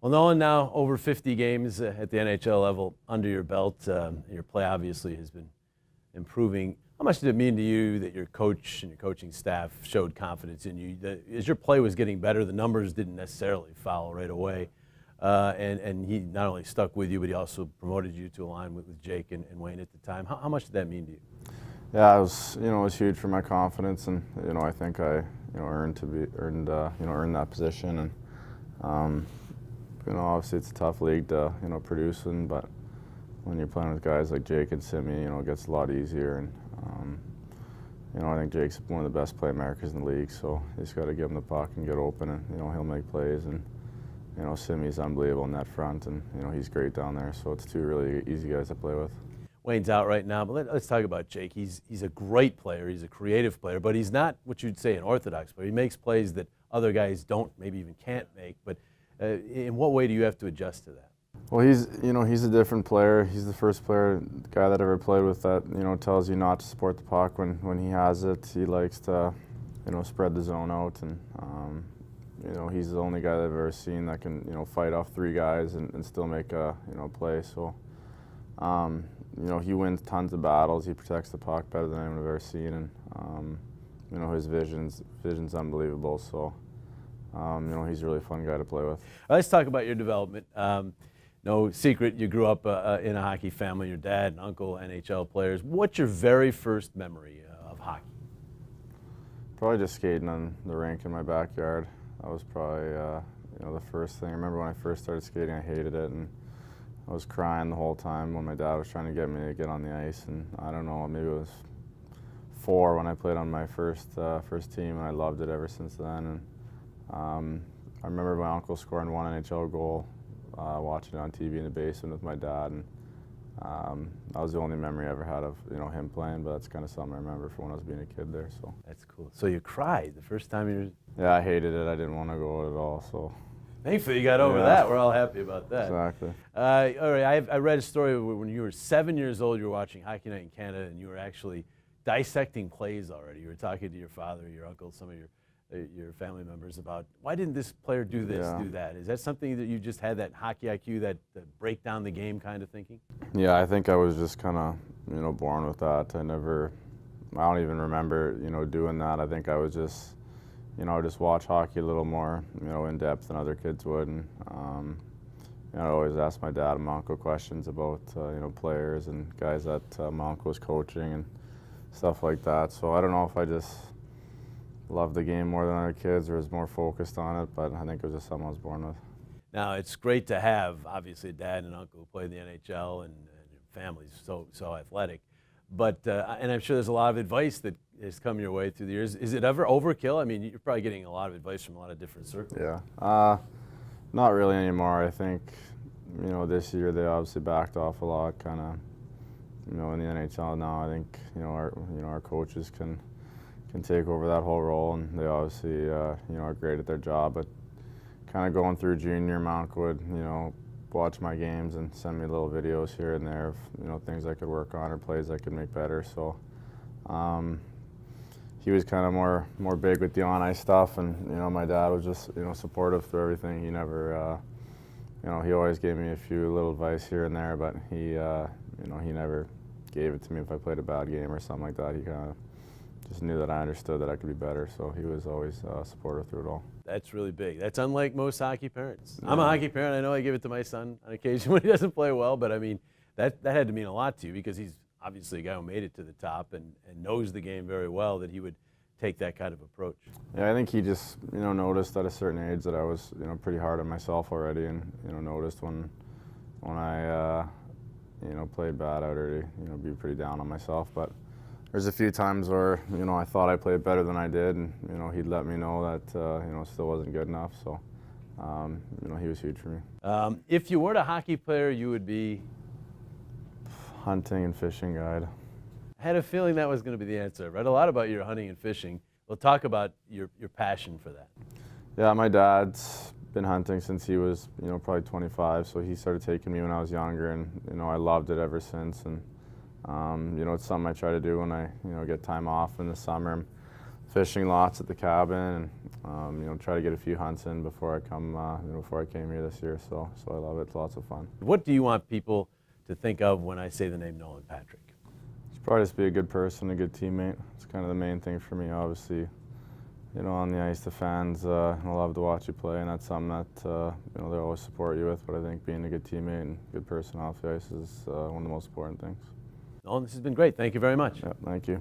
Well, knowing now over 50 games at the NHL level under your belt, your play obviously has been improving. How much did it mean to you that your coach and your coaching staff showed confidence in you? That as your play was getting better, the numbers didn't necessarily follow right away. And he not only stuck with you, but he also promoted you to align with Jake and Wayne at the time. How much did that mean to you? Yeah, it was huge for my confidence, and I think I earned that position, and obviously it's a tough league to produce in, but when you're playing with guys like Jake and Simi, it gets a lot easier, and I think Jake's one of the best playmakers in the league, so you just got to give him the puck and get open, and he'll make plays, and Simi's unbelievable in that front, and he's great down there, so it's two really easy guys to play with. Wayne's out right now, but let's talk about Jake. He's a great player. He's a creative player, but he's not what you'd say an orthodox player. He makes plays that other guys don't, maybe even can't make. But in what way do you have to adjust to that? Well, he's a different player. He's the first player, guy that ever played with that tells you not to support the puck when he has it. He likes to spread the zone out, and he's the only guy that I've ever seen that can fight off three guys and still make a play. So. He wins tons of battles. He protects the puck better than anyone I've ever seen, and his vision's unbelievable. So, he's a really fun guy to play with. Let's talk about your development. No secret, you grew up in a hockey family. Your dad and uncle, NHL players. What's your very first memory of hockey? Probably just skating on the rink in my backyard. That was probably the first thing. I remember when I first started skating, I hated it, and I was crying the whole time when my dad was trying to get me to get on the ice, and I don't know, maybe it was 4 when I played on my first team, and I loved it ever since then. And I remember my uncle scoring one NHL goal, watching it on TV in the basement with my dad, and that was the only memory I ever had of him playing. But that's kind of something I remember from when I was being a kid there. So that's cool. So you cried the first time you were... Yeah, I hated it. I didn't want to go at all. So. Thankfully, you got over that. We're all happy about that. Exactly. All right, I read a story when you were 7 years old, you were watching Hockey Night in Canada, and you were actually dissecting plays already. You were talking to your father, your uncle, some of your family members about, why didn't this player do this, do that? Is that something that you just had, that hockey IQ, that break down the game kind of thinking? Yeah, I think I was just kind of, born with that. I don't even remember, doing that. I think I was just... just watch hockey a little more, in depth than other kids would, and I always ask my dad and my uncle questions about, players and guys that my uncle was coaching and stuff like that. So I don't know if I just loved the game more than other kids or was more focused on it, but I think it was just something I was born with. Now, it's great to have, obviously, a dad and uncle who played in the NHL, and your family's so athletic. But, and I'm sure there's a lot of advice that has come your way through the years. Is it ever overkill? I mean, you're probably getting a lot of advice from a lot of different circles. Yeah, not really anymore. I think, this year they obviously backed off a lot, kind of, in the NHL now. I think, our coaches can take over that whole role, and they obviously, are great at their job. But kind of going through junior, my uncle would, watch my games and send me little videos here and there of things I could work on or plays I could make better. So he was kind of more big with the on-ice stuff, and my dad was just supportive through everything. He never he always gave me a few little advice here and there, but he he never gave it to me if I played a bad game or something like that. He kind of just knew that I understood that I could be better, so he was always supportive through it all. That's really big. That's unlike most hockey parents. Yeah. I'm a hockey parent. I know I give it to my son on occasion when he doesn't play well, but I mean, that had to mean a lot to you, because he's obviously a guy who made it to the top and knows the game very well, that he would take that kind of approach. Yeah, I think he just noticed at a certain age that I was pretty hard on myself already, and noticed when I played bad, I would already be pretty down on myself. But there's a few times where I thought I played better than I did, and he'd let me know that still wasn't good enough. So he was huge for me. If you weren't a hockey player, you would be hunting and fishing guide. I had a feeling that was going to be the answer. I read a lot about your hunting and fishing. We'll talk about your passion for that. Yeah, my dad's been hunting since he was probably 25, so he started taking me when I was younger, and I loved it ever since. And it's something I try to do when I get time off in the summer. I'm fishing lots at the cabin, and you know, try to get a few hunts in before I come, you know, before I came here this year. So I love it. It's lots of fun. What do you want people to think of when I say the name Nolan Patrick? Should probably just be a good person, a good teammate. It's kind of the main thing for me. Obviously, you know, on the ice, the fans love to watch you play, and that's something that you know, they always support you with. But I think being a good teammate and good person off the ice is one of the most important things. Nolan, this has been great. Thank you very much. Yeah, thank you.